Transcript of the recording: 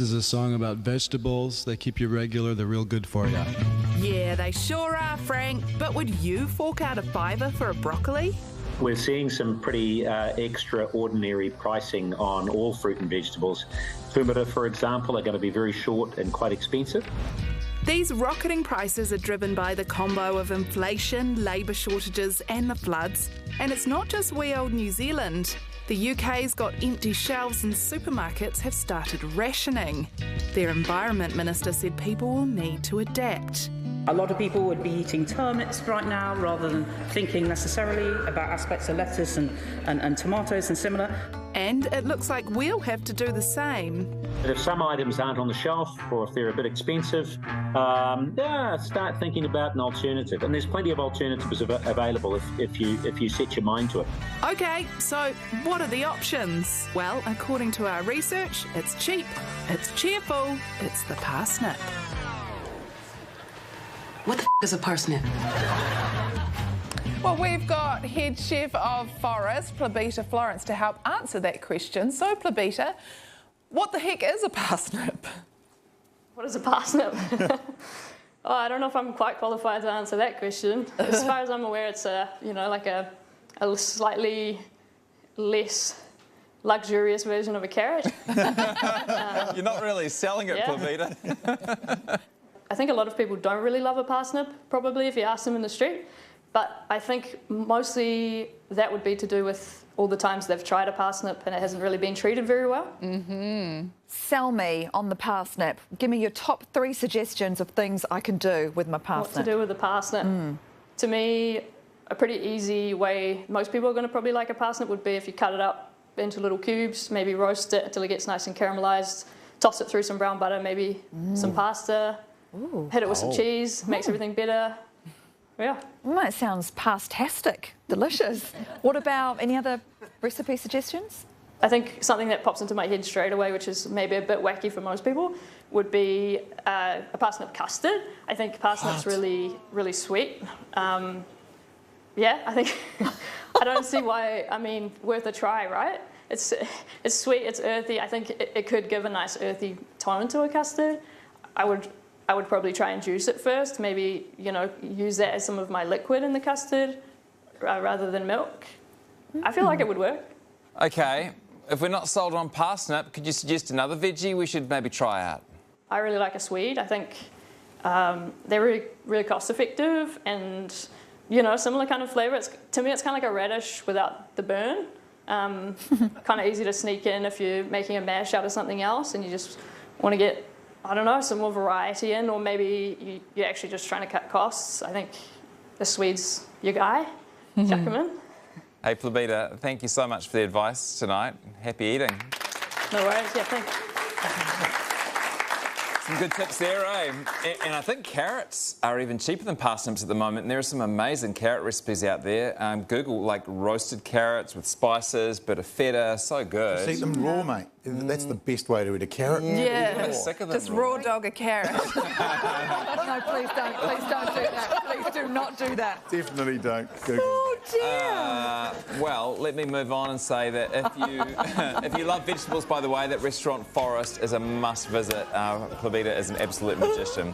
This is a song about vegetables. They keep you regular. They're real good for you. Yeah, they sure are, Frank. But would you fork out a $5 for a broccoli? We're seeing some pretty extraordinary pricing on all fruit and vegetables. Fumata, for example, are going to be very short and quite expensive. These rocketing prices are driven by the combo of inflation, labour shortages and the floods. And it's not just wee old New Zealand. The UK's got empty shelves and supermarkets have started rationing. Their Environment Minister said people will need to adapt. A lot of people would be eating turnips right now rather than thinking necessarily about aspects of lettuce and tomatoes and similar. And it looks like we'll have to do the same. But if some items aren't on the shelf or if they're a bit expensive, start thinking about an alternative. And there's plenty of alternatives available if you set your mind to it. OK, so what are the options? Well, according to our research, it's cheap, it's cheerful, it's the parsnip. What the is a parsnip? Well, we've got head chef of Forest, Plebita Florence, to help answer that question. So, Plebita, what the heck is a parsnip? What is a parsnip? Oh, I don't know if I'm quite qualified to answer that question. As far as I'm aware, it's like a slightly less luxurious version of a carrot. You're not really selling it, Plebita. I think a lot of people don't really love a parsnip, probably, if you ask them in the street. But I think mostly that would be to do with all the times they've tried a parsnip and it hasn't really been treated very well. Mm-hmm. Sell me on the parsnip. Give me your top 3 suggestions of things I can do with my parsnip. What to do with a parsnip? To me, a pretty easy way most people are going to probably like a parsnip would be if you cut it up into little cubes, maybe roast it until it gets nice and caramelised, toss it through some brown butter, maybe some pasta, hit it with some cheese, makes everything better. Yeah. That sounds pastastic. Delicious. What about any other recipe suggestions? I think something that pops into my head straight away, which is maybe a bit wacky for most people, would be a parsnip custard. I think parsnip's really, really sweet. I think I don't see why. I mean, worth a try, right? It's sweet, it's earthy. I think it could give a nice earthy tone to a custard. I would probably try and juice it first, maybe, use that as some of my liquid in the custard rather than milk. I feel like it would work. OK, if we're not sold on parsnip, could you suggest another veggie we should maybe try out? I really like a Swede. I think they're really, really cost effective and, similar kind of flavour. To me, it's kind of like a radish without the burn. Kind of easy to sneak in if you're making a mash out of something else and you just want to get, I don't know, some more variety in, or maybe you're actually just trying to cut costs. I think the Swede's your guy. Chuck him in. Hey, Plebita, thank you so much for the advice tonight. Happy eating. No worries, yeah, thanks. Some good tips there, eh? And I think carrots are even cheaper than parsnips at the moment. And there are some amazing carrot recipes out there. Google, like, roasted carrots with spices, bit of feta, so good. Just eat them raw, mate. That's the best way to eat a carrot. Yeah, sick of them just raw dog a carrot. No, please don't. Please don't do that. Please do not do that. Definitely don't. Google. Oh, dear. Well, let me move on and say that if you love vegetables, by the way, that restaurant Forest is a must visit. Plebita is an absolute magician.